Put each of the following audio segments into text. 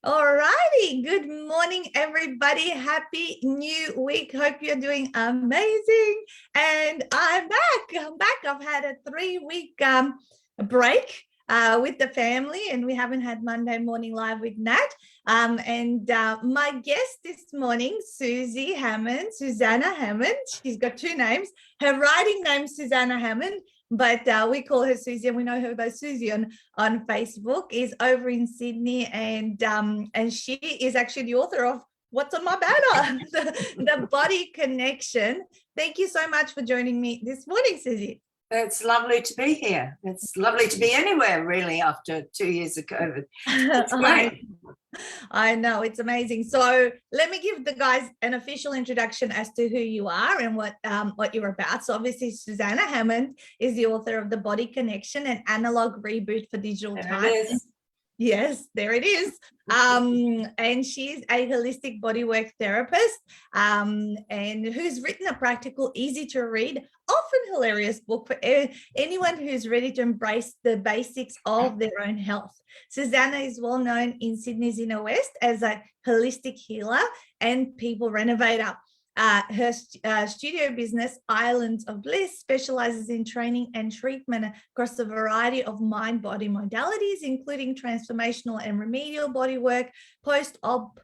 All righty. Good morning, everybody. Happy new week. Hope you're doing amazing. And I'm back. I've had a 3-week break with the family, and we haven't had Monday Morning Live with Nat. My guest this morning, Suzi Hammond, Suzanna Hammond. She's got 2 names. Her writing name's Suzanna Hammond, but we call her Suzi, and we know her by Suzi on Facebook, is over in Sydney, and she is actually the author of What's on My Banner, the Body Connection. Thank you so much for joining me this morning, Suzi. It's lovely to be here. It's lovely to be anywhere, really, after 2 years of COVID. It's great. I know, it's amazing. So let me give the guys an official introduction as to who you are and what you're about. So obviously, Suzanna Hammond is the author of The Body Connection, an analog reboot for digital time. Yes, there it is. And she's a holistic bodywork therapist, and who's written a practical, easy to read, often hilarious book for anyone who's ready to embrace the basics of their own health. Susanna is well known in Sydney's inner west as a holistic healer and people renovator. Her studio business, Islands of Bliss, specialises in training and treatment across a variety of mind-body modalities, including transformational and remedial bodywork, post-op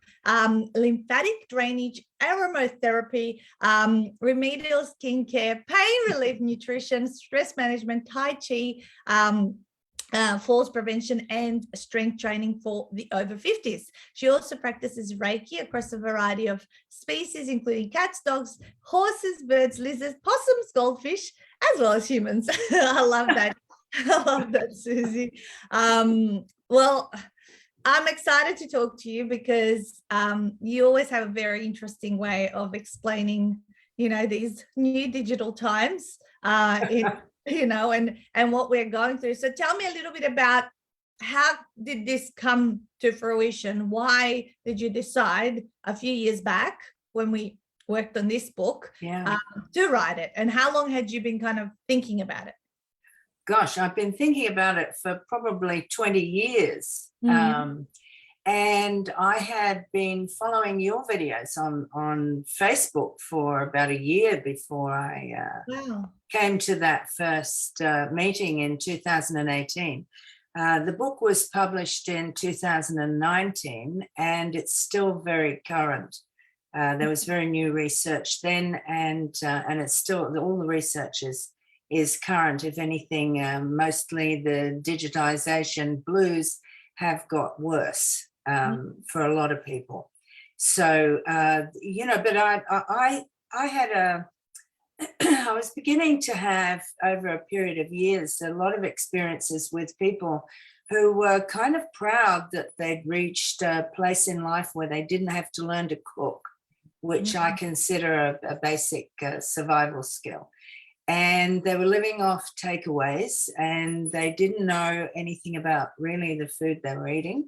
lymphatic drainage, aromatherapy, remedial skincare, pain relief, nutrition, stress management, Tai Chi, falls prevention, and strength training for the over 50s. She also practices Reiki across a variety of species, including cats, dogs, horses, birds, lizards, possums, goldfish, as well as humans. I love that. I love that, Suzi. Well, I'm excited to talk to you because you always have a very interesting way of explaining, these new digital times and what we're going through. So tell me a little bit about how did this come to fruition? Why did you decide a few years back when we worked on this book to write it? And how long had you been kind of thinking about it? Gosh, I've been thinking about it for probably 20 years. And I had been following your videos on Facebook for about a year before I came to that first meeting in 2018. The book was published in 2019, and it's still very current. There was very new research then, and it's still, all the research is current. If anything, mostly the digitization blues have got worse for a lot of people. So, but I had I was beginning to have, over a period of years, a lot of experiences with people who were kind of proud that they'd reached a place in life where they didn't have to learn to cook, which I consider a basic survival skill. And they were living off takeaways, and they didn't know anything about really the food they were eating.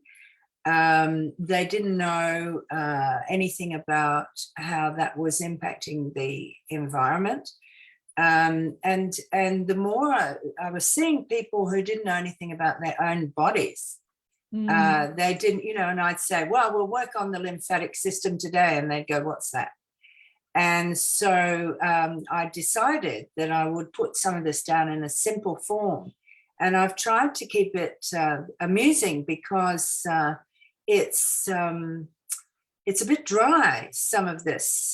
They didn't know anything about how that was impacting the environment. And the more I was seeing people who didn't know anything about their own bodies, they didn't, and I'd say, well, we'll work on the lymphatic system today. And they'd go, what's that? And so I decided that I would put some of this down in a simple form. And I've tried to keep it amusing because it's a bit dry, some of this,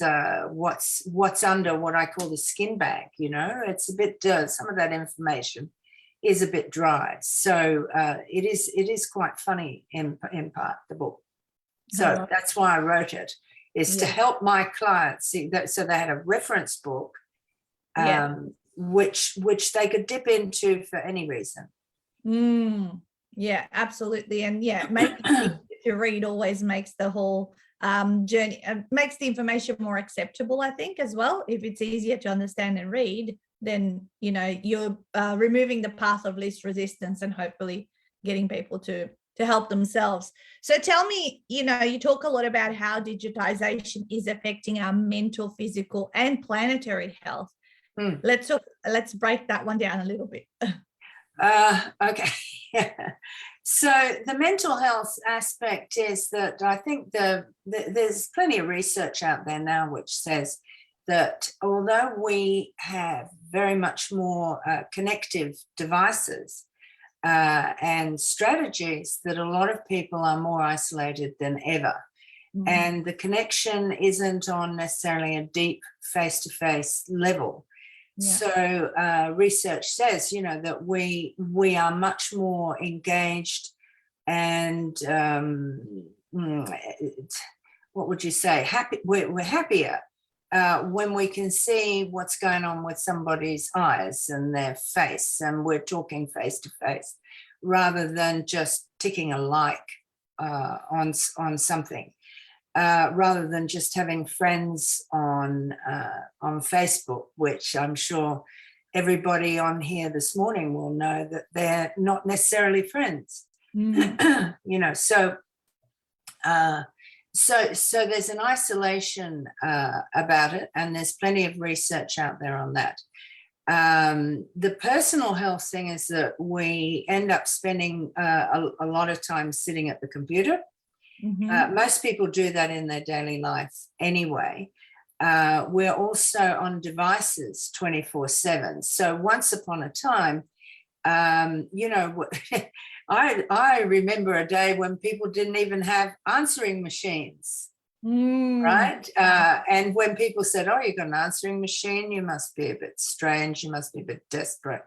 what's under what I call the skin bag, it's a bit, some of that information is a bit dry. So it is quite funny in part, the book. So that's why I wrote it, is to help my clients see that, so they had a reference book, which they could dip into for any reason. Yeah, absolutely. And making it to read always makes the whole journey, makes the information more acceptable, I think, as well. If it's easier to understand and read, then you're removing the path of least resistance and hopefully getting people to help themselves. So tell me, you talk a lot about how digitization is affecting our mental, physical, and planetary health. Let's break that one down a little bit. Okay. So the mental health aspect is that I think there's plenty of research out there now which says that although we have very much more connective devices and strategies, that a lot of people are more isolated than ever. Mm. And the connection isn't on necessarily a deep face-to-face level. Yeah. So research says, that we are much more engaged and what would you say? Happy. We're happier when we can see what's going on with somebody's eyes and their face, and we're talking face to face, rather than just ticking a like on something. Rather than just having friends on Facebook, which I'm sure everybody on here this morning will know that they're not necessarily friends. Mm. So there's an isolation about it, and there's plenty of research out there on that. The personal health thing is that we end up spending a lot of time sitting at the computer. Mm-hmm. Most people do that in their daily life anyway. We're also on devices 24/7. So once upon a time, I remember a day when people didn't even have answering machines, right? And when people said, "Oh, you got an answering machine, you must be a bit strange, you must be a bit desperate."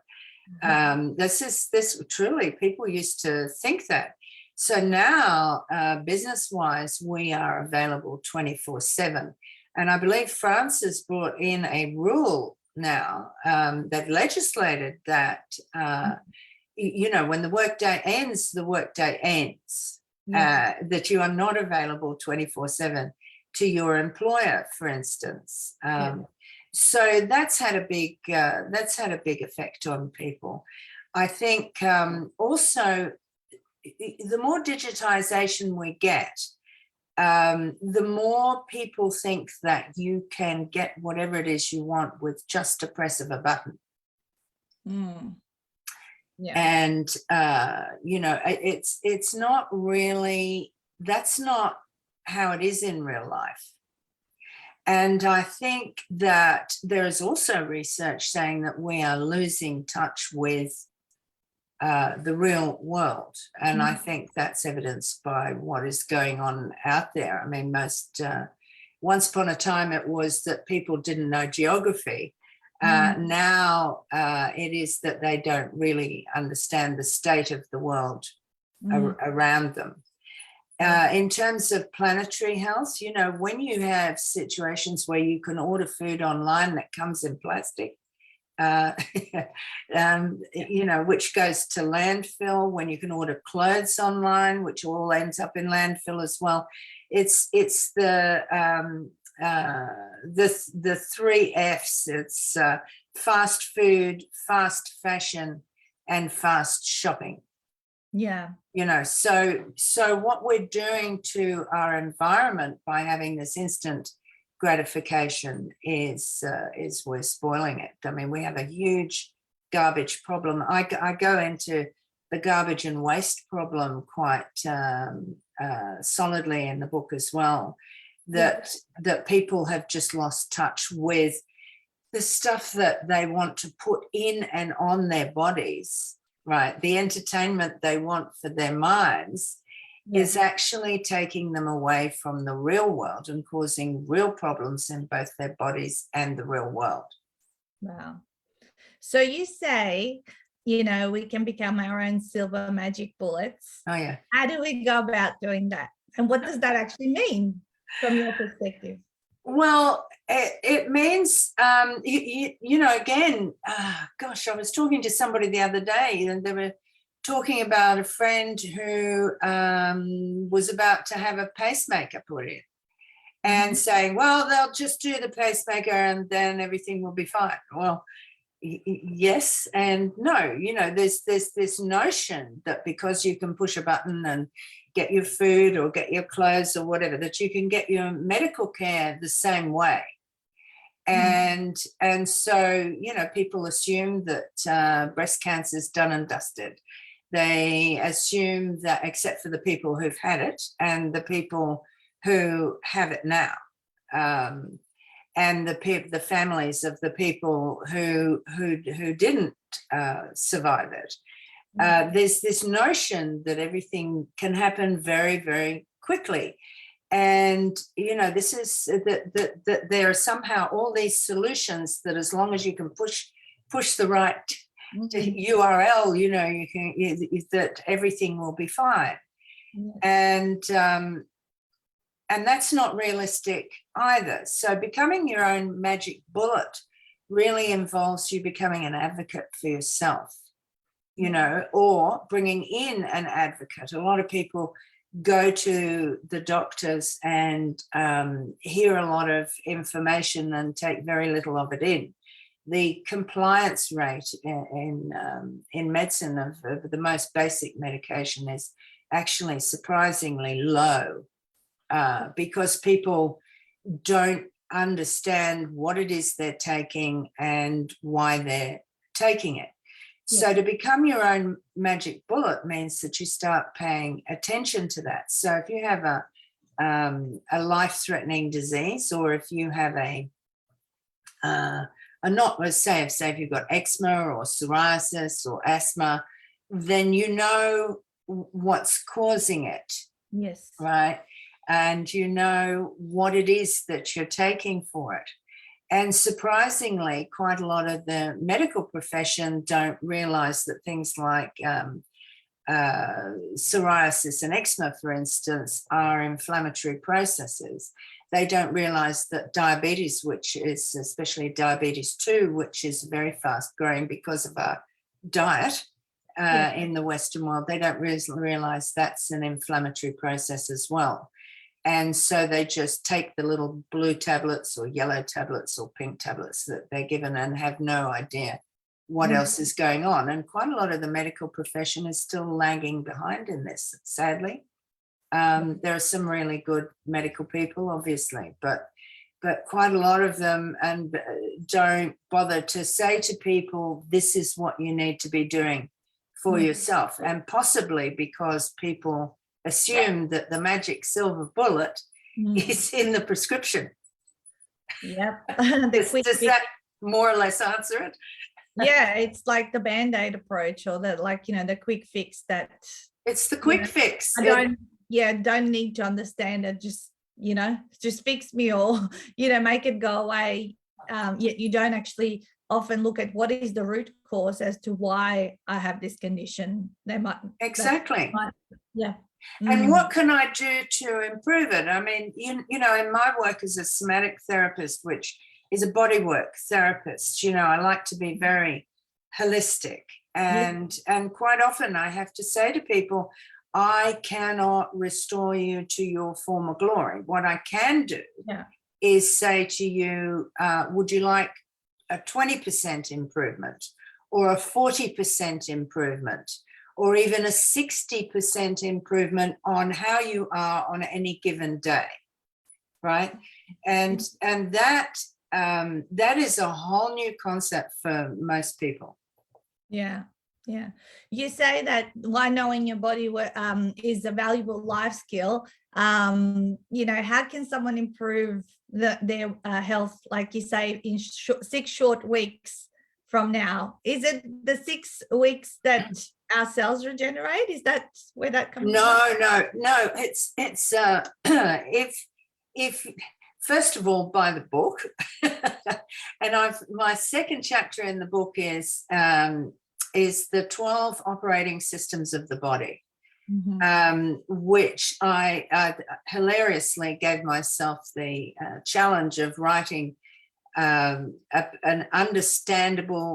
Mm-hmm. This truly, people used to think that. So now, business-wise, we are available 24/7. And I believe France has brought in a rule now that legislated that, when the workday ends, the workday ends, that you are not available 24/7 to your employer, for instance. So that's had a big effect on people. I think also, the more digitization we get, the more people think that you can get whatever it is you want with just a press of a button. Mm. Yeah. And, it's not really, that's not how it is in real life. And I think that there is also research saying that we are losing touch with the real world. And I think that's evidenced by what is going on out there. I mean, once upon a time it was that people didn't know geography. Now it is that they don't really understand the state of the world around them. In terms of planetary health, when you have situations where you can order food online that comes in plastic, which goes to landfill, when you can order clothes online, which all ends up in landfill as well. It's the 3 F's. It's fast food, fast fashion, and fast shopping. Yeah. So what we're doing to our environment by having this instant gratification is we're spoiling it. I mean, we have a huge garbage problem. I go into the garbage and waste problem quite solidly in the book as well, that people have just lost touch with the stuff that they want to put in and on their bodies, right? The entertainment they want for their minds is actually taking them away from the real world and causing real problems in both their bodies and the real world. Wow. So you say, we can become our own silver magic bullets. Oh, yeah. How do we go about doing that? And what does that actually mean from your perspective? Well, it means, again, gosh, I was talking to somebody the other day, and they were talking about a friend who was about to have a pacemaker put in, and saying, well, they'll just do the pacemaker and then everything will be fine. Well, yes and no. There's this notion that because you can push a button and get your food or get your clothes or whatever, that you can get your medical care the same way. And so, people assume that breast cancer is done and dusted. They assume that, except for the people who've had it and the people who have it now, and the families of the people who didn't survive it. There's this notion that everything can happen very, very quickly. And, this is that there are somehow all these solutions that as long as you can push the right URL, you can, that everything will be fine. And that's not realistic either. So becoming your own magic bullet really involves you becoming an advocate for yourself, or bringing in an advocate. A lot of people go to the doctors and hear a lot of information and take very little of it in. The compliance rate in medicine of the most basic medication is actually surprisingly low, because people don't understand what it is they're taking and why they're taking it. So to become your own magic bullet means that you start paying attention to that. So if you have a life-threatening disease, or if you have if you've got eczema or psoriasis or asthma, then you know what's causing it. Yes. Right. And you know what it is that you're taking for it. And surprisingly, quite a lot of the medical profession don't realize that things like psoriasis and eczema, for instance, are inflammatory processes. They don't realize that diabetes, which is especially diabetes 2, which is very fast growing because of our diet in the Western world, they don't realize that's an inflammatory process as well. And so they just take the little blue tablets or yellow tablets or pink tablets that they're given and have no idea what else is going on. And quite a lot of the medical profession is still lagging behind in this, sadly. There are some really good medical people, obviously, but quite a lot of them don't bother to say to people, this is what you need to be doing for yourself. And possibly because people assume that the magic silver bullet is in the prescription. Yep. Does that more or less answer it? Yeah, it's like the Band-Aid approach, or the quick fix that. It's the quick fix. I don't need to understand it. Just fix me, or, make it go away. Yet you don't actually often look at what is the root cause as to why I have this condition. Exactly. Yeah. And what can I do to improve it? I mean, in my work as a somatic therapist, which is a bodywork therapist, I like to be very holistic. And quite often I have to say to people, I cannot restore you to your former glory. What I can do is say to you, would you like a 20% improvement, or a 40% improvement, or even a 60% improvement on how you are on any given day, right? And that is a whole new concept for most people. Yeah. You say that why knowing your body is a valuable life skill. How can someone improve their health, like you say, in 6 short weeks from now? Is it the 6 weeks that our cells regenerate? Is that where that comes from? No. It's if first of all, buy the book. And my second chapter in the book is the 12 operating systems of the body, which I hilariously gave myself the challenge of writing an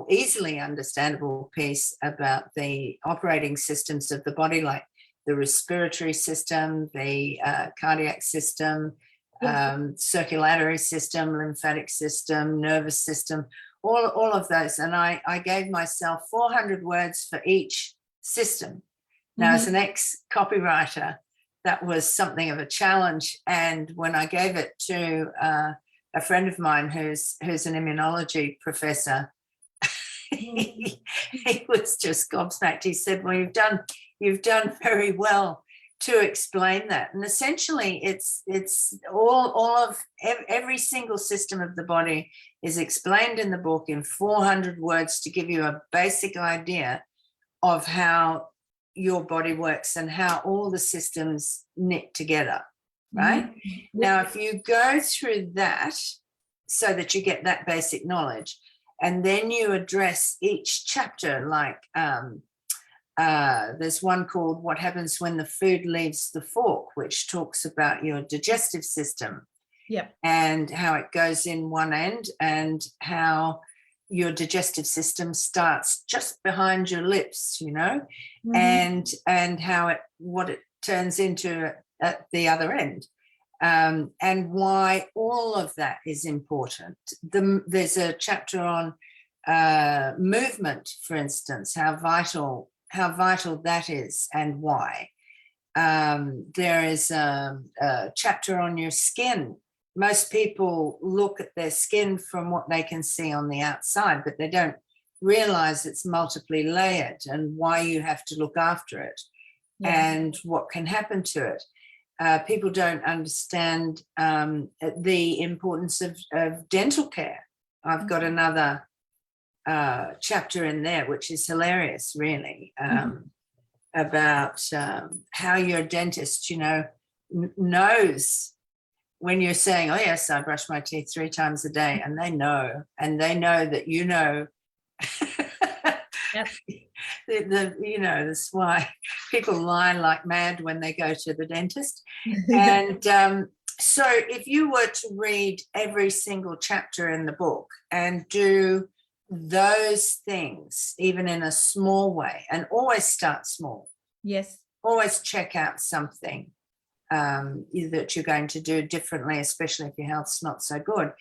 easily understandable piece about the operating systems of the body, like the respiratory system, the cardiac system, circulatory system, lymphatic system, nervous system, all of those. And I gave myself 400 words for each system. Now, as an ex-copywriter, that was something of a challenge. And when I gave it to a friend of mine who's an immunology professor, he was just gobsmacked. He said, well, you've done very well to explain that. And essentially it's all of every single system of the body is explained in the book in 400 words to give you a basic idea of how your body works and how all the systems knit together, right? Now, if you go through that so that you get that basic knowledge, and then you address each chapter, like there's one called What Happens When the Food Leaves the Fork, which talks about your digestive system. Yep. And how it goes in one end and how your digestive system starts just behind your lips, and how what it turns into at the other end, and why all of that is important. There's a chapter on movement, for instance, how vital that is and why. There is a chapter on your skin. Most people look at their skin from what they can see on the outside, but they don't realize it's multiply layered and why you have to look after it and what can happen to it. People don't understand the importance of dental care. I've got another chapter in there, which is hilarious, really, about how your dentist, knows when you're saying, oh, yes, I brush my teeth 3 times a day, and they know that Yep. That's why people lie like mad when they go to the dentist. And so if you were to read every single chapter in the book and do those things, even in a small way, and always start small. Yes. Always check out something that you're going to do differently, especially if your health's not so good.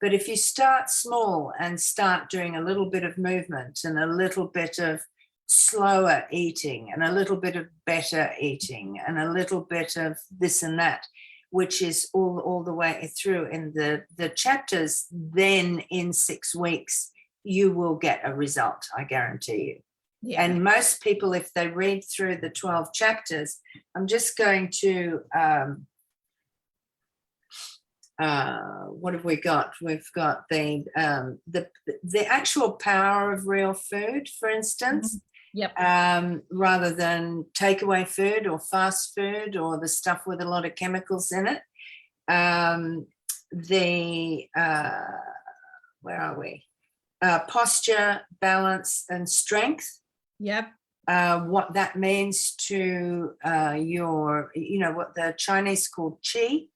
But if you start small and start doing a little bit of movement and a little bit of slower eating and a little bit of better eating and a little bit of this and that, which is all the way through in the chapters, then in 6 weeks, you will get a result, I guarantee you. Yeah. And most people, if they read through the 12 chapters, I'm just going to, what have we got? We've got the actual power of real food, for instance. Yep. Rather than takeaway food or fast food or the stuff with a lot of chemicals in it. Where are we? Posture, balance, and strength. Yep. What that means to your, what the Chinese call qi,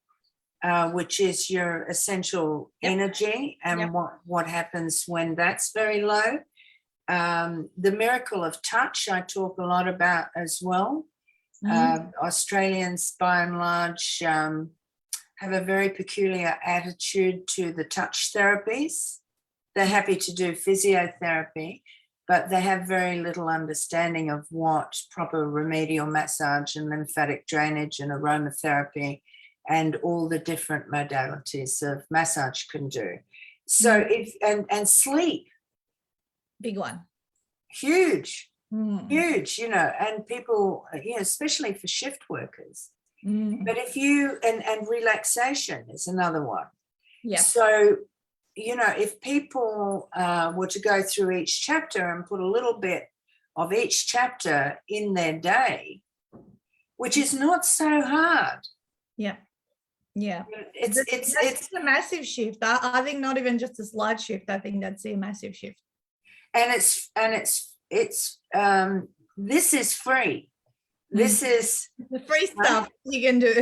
which is your essential energy, and what happens when that's very low. The miracle of touch, I talk a lot about as well. Australians, by and large, have a very peculiar attitude to the touch therapies. They're happy to do physiotherapy, but they have very little understanding of what proper remedial massage and lymphatic drainage and aromatherapy and all the different modalities of massage can do. So and sleep. Big one. Huge, huge, and people, especially for shift workers. But if you, and relaxation is another one. Yeah. So, if people were to go through each chapter and put a little bit of each chapter in their day, which is not so hard. Yeah. Yeah. It's a massive shift. I think not even just a slight shift. I think that's a massive shift. And it's this is free. This is the free stuff you can do.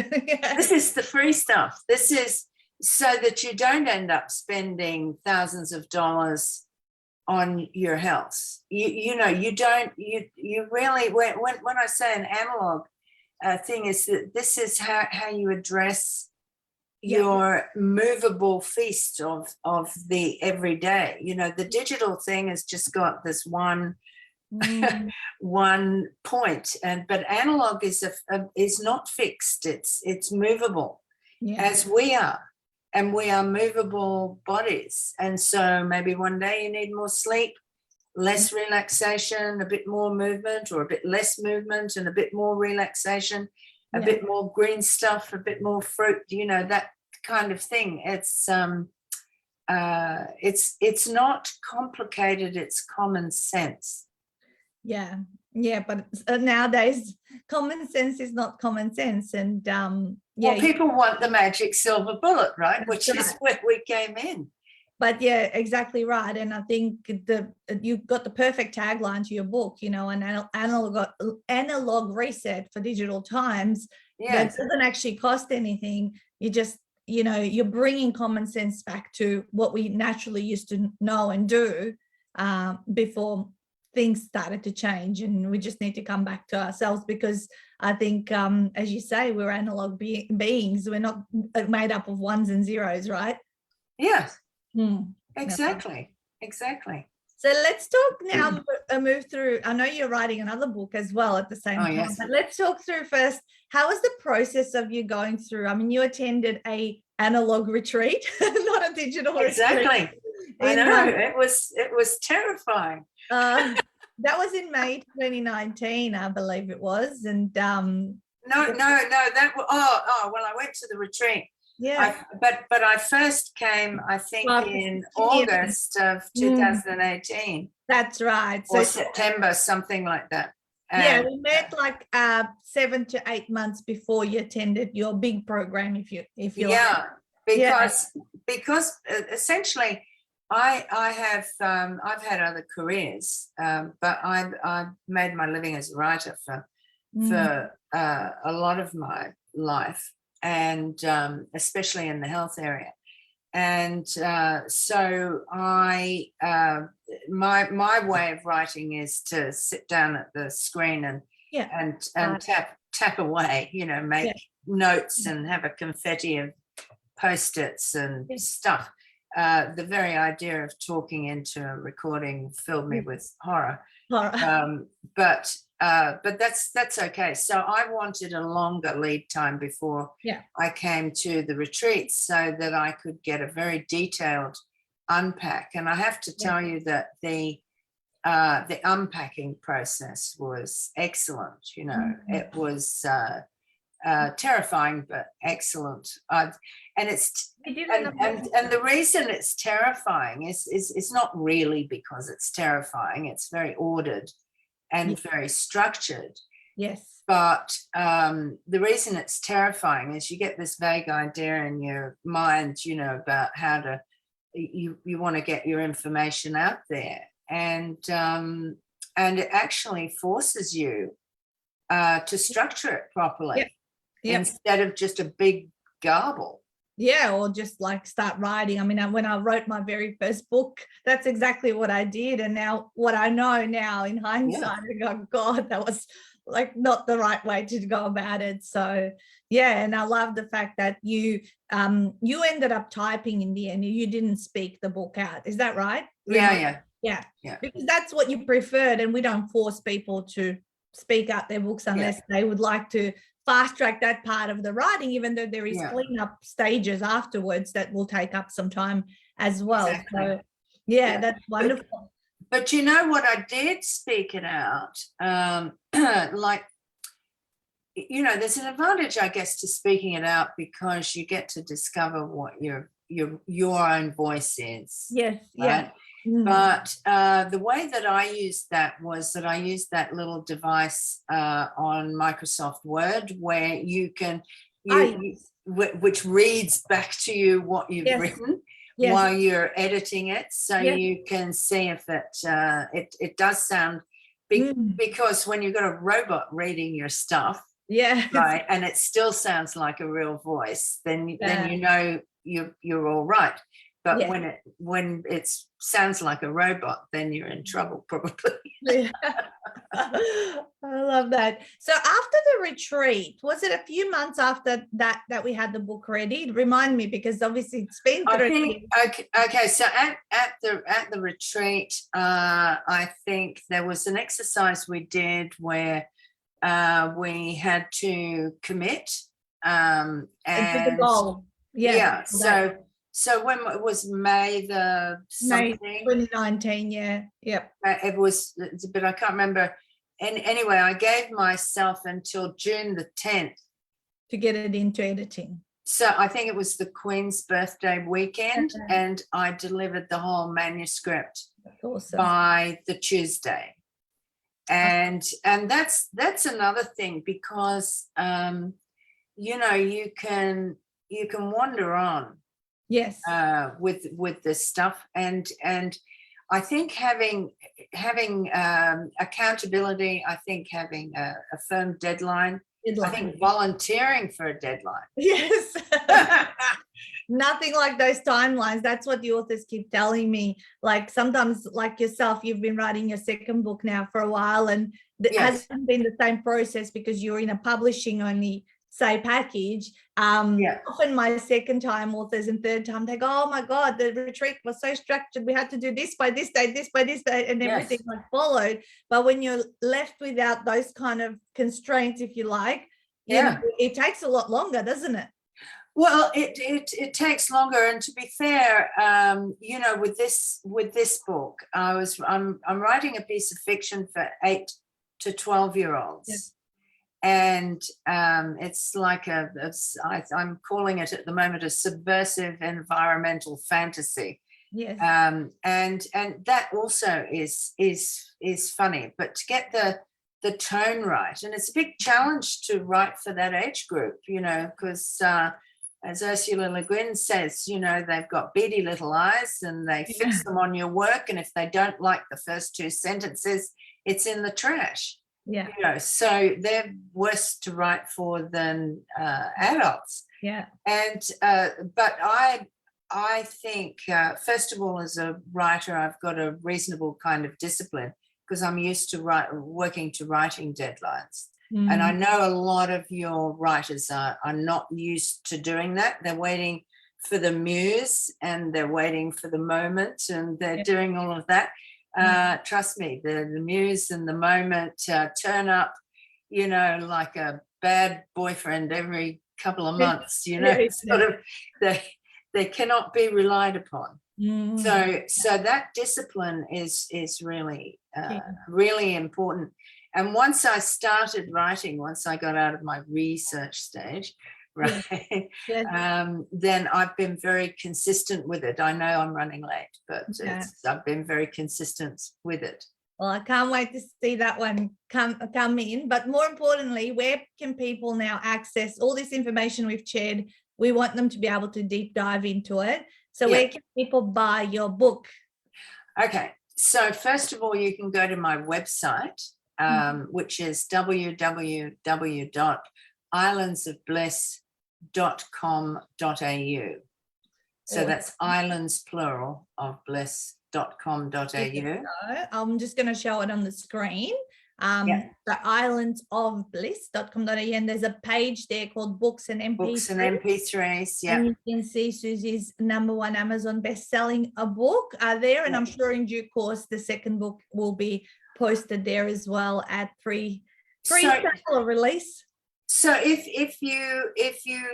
This is the free stuff. This is so that you don't end up spending thousands of dollars on your health. You really, when I say an analog thing, is that this is how you address your movable feast of the everyday. The digital thing has just got this one point, but analog is not fixed. It's movable, as we are, and we are movable bodies. And so maybe one day you need more sleep, less relaxation, a bit more movement, or a bit less movement and a bit more relaxation, a bit more green stuff, a bit more fruit, you know, that kind of thing. It's not complicated, it's common sense. Yeah, but nowadays common sense is not common sense, and well, people want the magic silver bullet, right? Which right. is where we came in. But yeah, exactly right. And I think you've got the perfect tagline to your book, you know, an analog reset for digital times. Yes. That doesn't actually cost anything. You just, you know, you're bringing common sense back to what we naturally used to know and do before things started to change. And we just need to come back to ourselves, because I think, as you say, we're analog beings. We're not made up of ones and zeros, right? Yes. Exactly. So let's talk now, move through. I know you're writing another book as well at the same time, yes. but let's talk through first. How was the process of you going through? I mean, you attended a analog retreat, not a digital exactly. retreat. I know, it was terrifying. That was in May 2019, I believe it was. And no, that was, well, I went to the retreat. Yeah. But I first came, I think, in August of 2018. That's right. Or September, something like that. Yeah, we met like 7 to 8 months before you attended your big program, if you like. Because essentially I've had other careers, but I've made my living as a writer for a lot of my life, and especially in the health area. And so my way of writing is to sit down at the screen and tap away, you know, make notes and have a confetti of Post-its and stuff. The very idea of talking into a recording filled me with horror. But that's okay. So I wanted a longer lead time before I came to the retreat, so that I could get a very detailed unpack. And I have to tell you that the unpacking process was excellent. You know, it was terrifying but excellent. And the reason it's terrifying is it's not really because it's terrifying. It's very ordered and very structured. Yes. But the reason it's terrifying is you get this vague idea in your mind, you know, about how to you want to get your information out there, and it actually forces you to structure it properly. Instead of just a big garble. Yeah, or just like start writing. I mean, when I wrote my very first book, that's exactly what I did. And now what I know now in hindsight, I go, God, that was like not the right way to go about it. So yeah, and I love the fact that you ended up typing in the end. You didn't speak the book out. Is that right? Yeah. Because that's what you preferred, and we don't force people to speak out their books unless they would like to fast track that part of the writing, even though there is cleanup stages afterwards that will take up some time as well. Exactly. So that's wonderful. But you know what, I did speak it out. Like, you know, there's an advantage, I guess, to speaking it out, because you get to discover what your own voice is. Yes. Right? But the way that I used that was that I used that little device on Microsoft Word, where you can, which reads back to you what you've written while you're editing it, so you can see if it does sound, because when you've got a robot reading your stuff, right, and it still sounds like a real voice, then you know you're all right. But when it sounds like a robot, then you're in trouble, probably. I love that. So after the retreat, was it a few months after that we had the book ready? Remind me, because obviously it's been 3 years. Okay. So at the retreat, I think there was an exercise we did where we had to commit and the goal. So when it was May the May something? 2019, yeah. Yep. It was, but I can't remember. And anyway, I gave myself until June the 10th. To get it into editing. So I think it was the Queen's birthday weekend, and I delivered the whole manuscript Awesome. by the Tuesday. And that's another thing, because you know, you can wander on Yes. with this stuff, and I think having accountability, I think having a firm deadline, I think volunteering for a deadline. Yes. Nothing like those timelines. That's what the authors keep telling me. Like sometimes, like yourself, you've been writing your second book now for a while, and it hasn't been the same process because you're in a publishing only, say, package. Often my second time authors and third time, they go, oh my God, the retreat was so structured. We had to do this by this date, this by this date, and everything like followed. But when you're left without those kind of constraints, if you like, you know, it takes a lot longer, doesn't it? Well, it takes longer, and to be fair, you know, with this book, I'm writing a piece of fiction for 8 to 12-year-olds, and it's like I'm calling it at the moment a subversive environmental fantasy. Yes. And that also is funny, but to get the tone right, and it's a big challenge to write for that age group, you know, because as Ursula Le Guin says, you know, they've got beady little eyes and they fix them on your work, and if they don't like the first 2 sentences, it's in the trash. Yeah. You know, so they're worse to write for than adults. Yeah. And but I think first of all, as a writer, I've got a reasonable kind of discipline, because I'm used to working to writing deadlines. And I know a lot of your writers are not used to doing that. They're waiting for the muse, and they're waiting for the moment, and they're doing all of that. Trust me, the muse and the moment turn up, you know, like a bad boyfriend every couple of months, you know, sort of, they cannot be relied upon. So that discipline is really really important. And once I started writing, once I got out of my research stage, right, then I've been very consistent with it. I know I'm running late, but I've been very consistent with it. Well, I can't wait to see that one come in. But more importantly, where can people now access all this information we've shared? We want them to be able to deep dive into it. So where can people buy your book? Okay, so first of all, you can go to my website, which is www.islandsofbliss.com.au. So that's islands plural of bliss.com.au. I'm just going to show it on the screen. The islandsofbliss.com.au, and there's a page there called Books and MP3s. Books and MP3s, And you can see Suzi's #1 Amazon best-selling book there, and I'm sure in due course the second book will be posted there as well at pre-sale release. So if you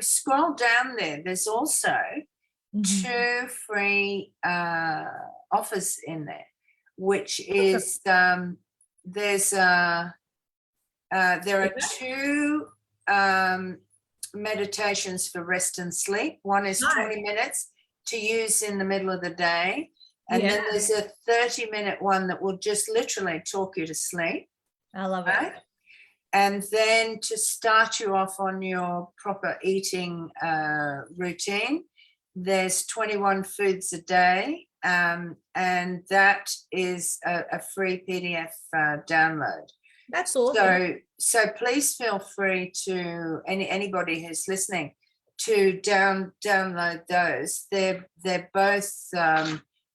scroll down there, there's also 2 free offers in there, which is there are 2 meditations for rest and sleep. One is 20 minutes to use in the middle of the day, and then there's a 30-minute one that will just literally talk you to sleep. I love it. And then to start you off on your proper eating routine, there's 21 foods a day, and that is a free PDF download. That's awesome. So please feel free to anybody who's listening to download those. They're both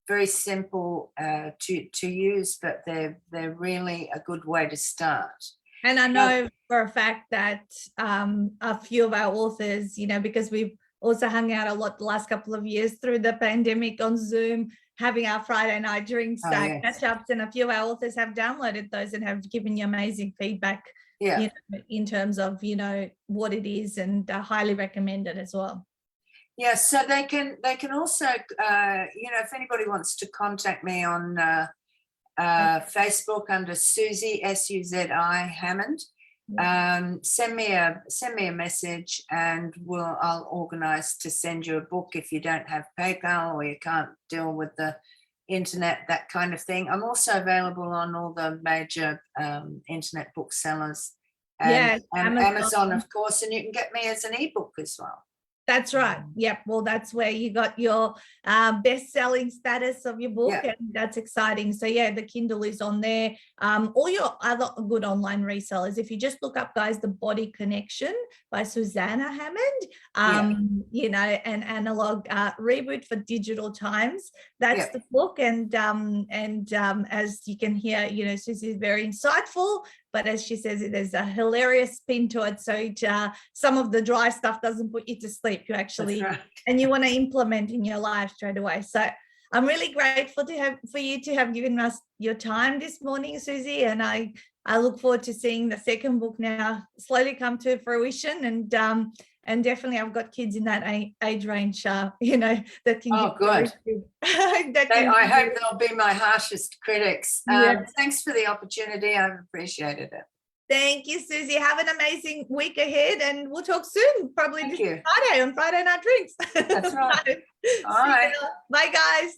very simple to use, but they're really a good way to start. And I know for a fact that a few of our authors, you know, because we've also hung out a lot the last couple of years through the pandemic on Zoom, having our Friday night drinks, catch-ups, and a few of our authors have downloaded those and have given you amazing feedback you know, in terms of, you know, what it is, and highly recommend it as well. Yeah, so they can also, if anybody wants to contact me on Facebook under Suzi, Suzi Hammond, send me a message, and I'll organise to send you a book if you don't have PayPal or you can't deal with the internet, that kind of thing. I'm also available on all the major internet booksellers and Amazon, of course, and you can get me as an ebook as well. That's right. Yep. Well, that's where you got your best-selling status of your book, and that's exciting. So yeah, the Kindle is on there. All your other good online resellers, if you just look up, guys, The Body Connection by Suzanna Hammond, an analog reboot for digital times. That's the book. And as you can hear, Suzi is very insightful. But as she says, there's a hilarious spin to it. So some of the dry stuff doesn't put you to sleep. You actually, and you want to implement in your life straight away. So I'm really grateful for you to have given us your time this morning, Suzi. And I look forward to seeing the second book now slowly come to fruition. And definitely I've got kids in that age range, that can good. I hope they'll be my harshest critics. Thanks for the opportunity. I've appreciated it. Thank you, Suzi. Have an amazing week ahead, and we'll talk soon, probably this Friday on Friday Night Drinks. That's right. All right. Bye, guys.